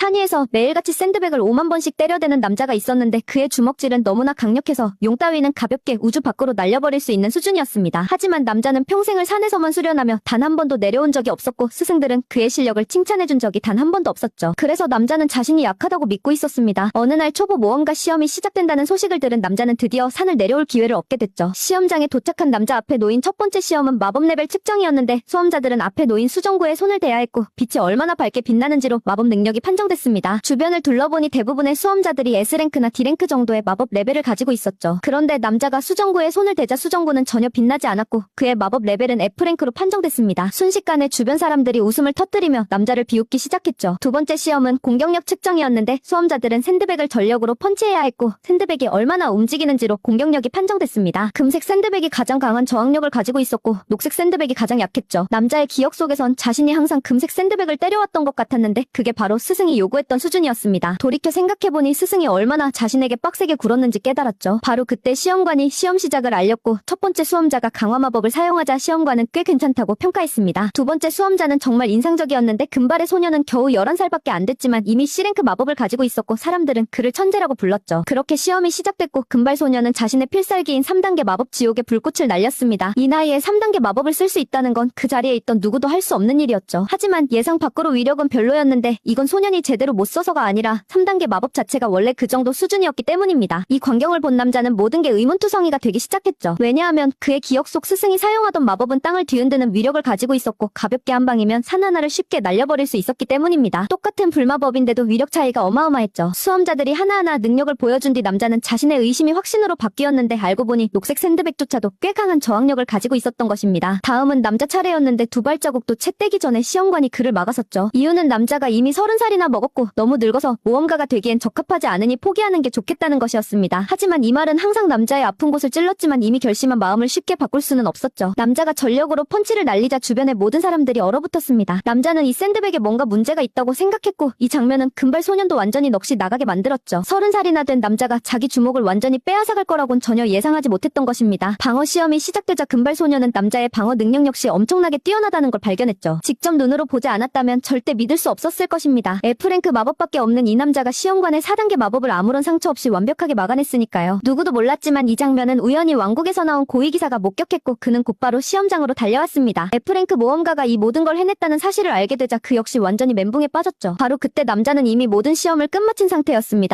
산위에서 매일같이 샌드백을 5만 번씩 때려대는 남자가 있었는데 그의 주먹질은 너무나 강력해서 용 따위는 가볍게 우주 밖으로 날려버릴 수 있는 수준이었습니다. 하지만 남자는 평생을 산에서만 수련하며 단 한 번도 내려온 적이 없었고 스승들은 그의 실력을 칭찬해준 적이 단 한 번도 없었죠. 그래서 남자는 자신이 약하다고 믿고 있었습니다. 어느 날 초보 모험가 시험이 시작된다는 소식을 들은 남자는 드디어 산을 내려올 기회를 얻게 됐죠. 시험장에 도착한 남자 앞에 놓인 첫 번째 시험은 마법 레벨 측정이었는데 수험자들은 앞에 놓인 수정구에 손을 대야 했고 빛이 얼마나 밝게 빛나는지로 마법 능력이 판정됐습니다. 주변을 둘러보니 대부분의 수험자들이 S랭크나 D랭크 정도의 마법 레벨을 가지고 있었죠. 그런데 남자가 수정구에 손을 대자 수정구는 전혀 빛나지 않았고 그의 마법 레벨은 F랭크로 판정됐습니다. 순식간에 주변 사람들이 웃음을 터뜨리며 남자를 비웃기 시작했죠. 두 번째 시험은 공격력 측정이었는데 수험자들은 샌드백을 전력으로 펀치해야 했고 샌드백이 얼마나 움직이는지로 공격력이 판정됐습니다. 금색 샌드백이 가장 강한 저항력을 가지고 있었고 녹색 샌드백이 가장 약했죠. 남자의 기억 속에선 자신이 항상 금색 샌드백을 때려왔던 것 같았는데 그게 바로 스승이 요구했던 수준이었습니다. 돌이켜 생각해보니 스승이 얼마나 자신에게 빡세게 굴었는지 깨달았죠. 바로 그때 시험관이 시험 시작을 알렸고 첫 번째 수험자가 강화 마법을 사용하자 시험관은 꽤 괜찮다고 평가했습니다. 두 번째 수험자는 정말 인상적이었는데 금발의 소녀는 겨우 11살밖에 안 됐지만 이미 C랭크 마법을 가지고 있었고 사람들은 그를 천재라고 불렀죠. 그렇게 시험이 시작됐고 금발 소녀는 자신의 필살기인 3단계 마법 지옥의 불꽃을 날렸습니다. 이 나이에 3단계 마법을 쓸 수 있다는 건 그 자리에 있던 누구도 할 수 없는 일이었죠. 하지만 예상 밖으로 위력은 별로였는데 이건 소년이 제대로 못 써서가 아니라 3단계 마법 자체가 원래 그 정도 수준이었기 때문입니다. 이 광경을 본 남자는 모든 게 의문투성이가 되기 시작했죠. 왜냐하면 그의 기억 속 스승이 사용하던 마법은 땅을 뒤흔드는 위력을 가지고 있었고 가볍게 한 방이면 산 하나를 쉽게 날려버릴 수 있었기 때문입니다. 똑같은 불마법인데도 위력 차이가 어마어마했죠. 수험자들이 하나하나 능력을 보여준 뒤 남자는 자신의 의심이 확신으로 바뀌었는데 알고 보니 녹색 샌드백조차도 꽤 강한 저항력을 가지고 있었던 것입니다. 다음은 남자 차례였는데 두 발자국도 채 떼기 전에 시험관이 그를 막아섰죠. 이유는 남자가 이미 30살이나 먹었고 너무 늙어서 모험가가 되기엔 적합하지 않으니 포기하는 게 좋겠다는 것이었습니다. 하지만 이 말은 항상 남자의 아픈 곳을 찔렀지만 이미 결심한 마음을 쉽게 바꿀 수는 없었죠. 남자가 전력으로 펀치를 날리자 주변의 모든 사람들이 얼어붙었습니다. 남자는 이 샌드백에 뭔가 문제가 있다고 생각했고 이 장면은 금발 소년도 완전히 넋이 나가게 만들었죠. 30살이나 된 남자가 자기 주먹을 완전히 빼앗아갈 거라곤 전혀 예상하지 못했던 것입니다. 방어 시험이 시작되자 금발 소년은 남자의 방어 능력 역시 엄청나게 뛰어나다는 걸 발견했죠. 직접 눈으로 보지 않았다면 절대 믿을 수 없었을 것입니다. F랭크 마법밖에 없는 이 남자가 시험관의 4단계 마법을 아무런 상처 없이 완벽하게 막아냈으니까요. 누구도 몰랐지만 이 장면은 우연히 왕국에서 나온 고위기사가 목격했고 그는 곧바로 시험장으로 달려왔습니다. F랭크 모험가가 이 모든 걸 해냈다는 사실을 알게 되자 그 역시 완전히 멘붕에 빠졌죠. 바로 그때 남자는 이미 모든 시험을 끝마친 상태였습니다.